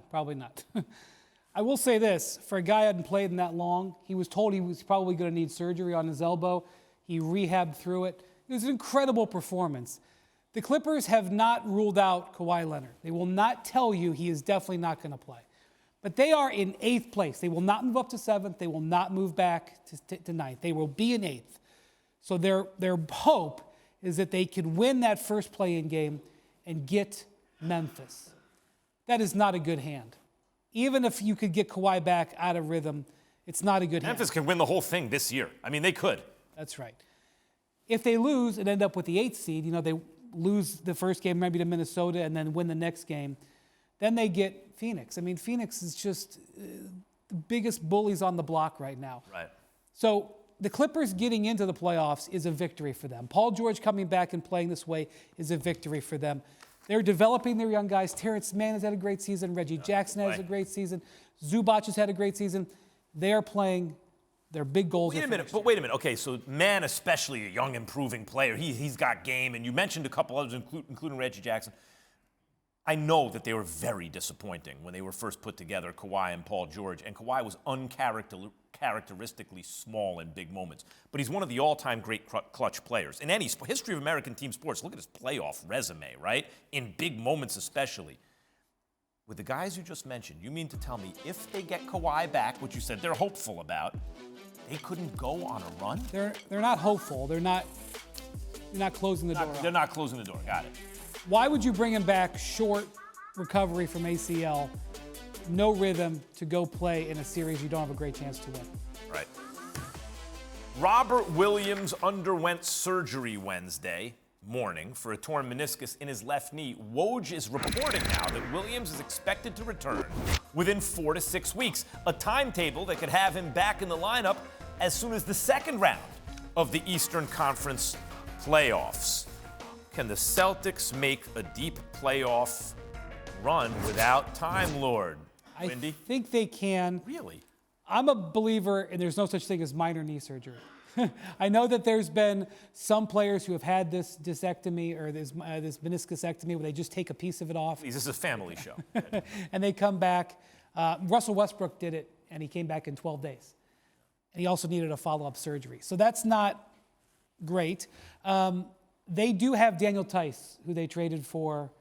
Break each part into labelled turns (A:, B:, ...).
A: probably not. I will say this, for a guy who hadn't played in that long, he was told he was probably going to need surgery on his elbow. He rehabbed through it. It was an incredible performance. The Clippers have not ruled out Kawhi Leonard. They will not tell you he is definitely not going to play. But they are in 8th place. They will not move up to 7th. They will not move back to 9th. They will be in 8th. So their hope is that they can win that first play-in game and get Memphis. That is not a good hand. Even if you could get Kawhi back out of rhythm, it's not a good hand.
B: Memphis can win the whole thing this year. I mean, they could.
A: That's right. If they lose and end up with the 8th seed, they lose the first game maybe to Minnesota and then win the next game, then they get Phoenix. I mean, Phoenix is just the biggest bullies on the block right now.
B: Right.
A: So the Clippers getting into the playoffs is a victory for them. Paul George coming back and playing this way is a victory for them. They're developing their young guys. Terrence Mann has had a great season. Reggie Jackson has a great season. Zubac has had a great season. They are playing their big goals.
B: Wait a minute. Okay, so Mann, especially a young, improving player, he's got game. And you mentioned a couple others, including Reggie Jackson. I know that they were very disappointing when they were first put together, Kawhi and Paul George. And Kawhi was uncharacteristically small in big moments. But he's one of the all-time great clutch players. In any history of American team sports, look at his playoff resume, right? In big moments especially. With the guys you just mentioned, you mean to tell me if they get Kawhi back, which you said they're hopeful about, they couldn't go on a run?
A: They're not hopeful. They're not closing the door.
B: They're not closing the door. Got it.
A: Why would you bring him back short recovery from ACL, no rhythm, to go play in a series you don't have a great chance to win?
B: Right. Robert Williams underwent surgery Wednesday morning for a torn meniscus in his left knee. Woj is reporting now that Williams is expected to return within 4 to 6 weeks, a timetable that could have him back in the lineup as soon as the second round of the Eastern Conference playoffs. Can the Celtics make a deep playoff run without Time Lord? Windy?
A: I think they can.
B: Really?
A: I'm a believer, and there's no such thing as minor knee surgery. I know that there's been some players who have had this discectomy or this meniscusectomy where they just take a piece of it off.
B: Please, this is a family show.
A: And they come back. Russell Westbrook did it, and he came back in 12 days. And he also needed a follow-up surgery. So that's not great. They do have Daniel Tice, who they traded for.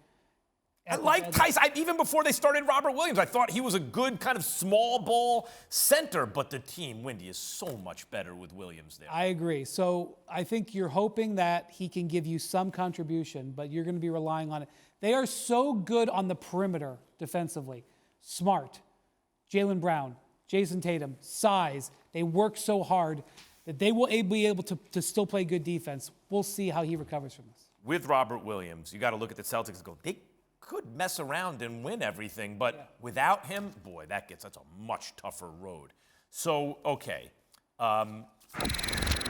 B: I like Tice. Even before they started Robert Williams, I thought he was a good kind of small ball center. But the team, Windy, is so much better with Williams there.
A: I agree. So I think you're hoping that he can give you some contribution, but you're going to be relying on it. They are so good on the perimeter defensively. Smart, Jaylen Brown, Jason Tatum, size. They work so hard that they will be able to still play good defense. We'll see how he recovers from this.
B: With Robert Williams, you got to look at the Celtics and go, they could mess around and win everything, but without him, boy, that's a much tougher road. So, okay.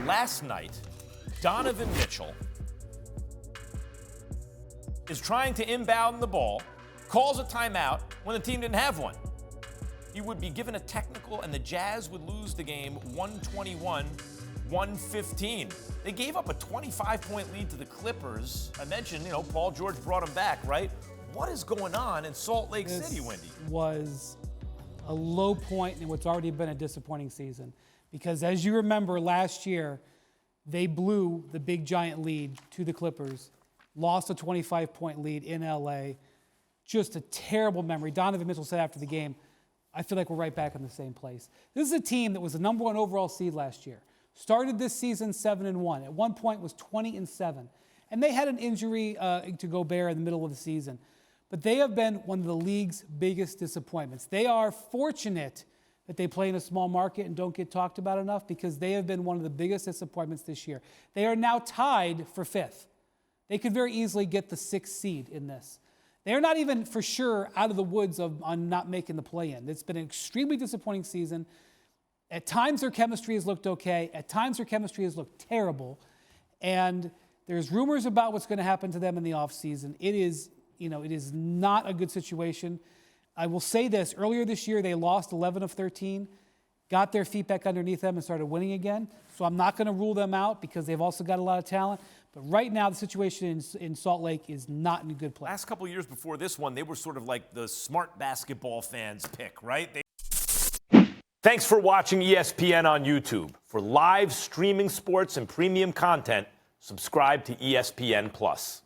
B: Last night, Donovan Mitchell is trying to inbound the ball, calls a timeout when the team didn't have one. He would be given a technical, and the Jazz would lose the game 121-115. They gave up a 25-point lead to the Clippers. I mentioned, Paul George brought him back, right? What is going on in Salt Lake City, Windy?
A: This was a low point in what's already been a disappointing season. Because as you remember, last year, they blew the big giant lead to the Clippers, lost a 25-point lead in LA. Just a terrible memory. Donovan Mitchell said after the game, I feel like we're right back in the same place. This is a team that was the number 1 overall seed last year. Started this season 7-1. At one point was 20-7. And they had an injury to Gobert in the middle of the season. But they have been one of the league's biggest disappointments. They are fortunate that they play in a small market and don't get talked about enough because they have been one of the biggest disappointments this year. They are now tied for 5th. They could very easily get the 6th seed in this. They're not even for sure out of the woods on not making the play-in. It's been an extremely disappointing season. At times their chemistry has looked okay. At times their chemistry has looked terrible. And there's rumors about what's going to happen to them in the offseason. It is not a good situation. I will say this. Earlier this year, they lost 11 of 13, got their feet back underneath them and started winning again. So I'm not going to rule them out because they've also got a lot of talent. But right now, the situation in Salt Lake is not in a good place.
B: Last couple of years before this one, they were sort of like the smart basketball fans pick, right? Thanks for watching ESPN on YouTube. For live streaming sports and premium content, subscribe to ESPN+.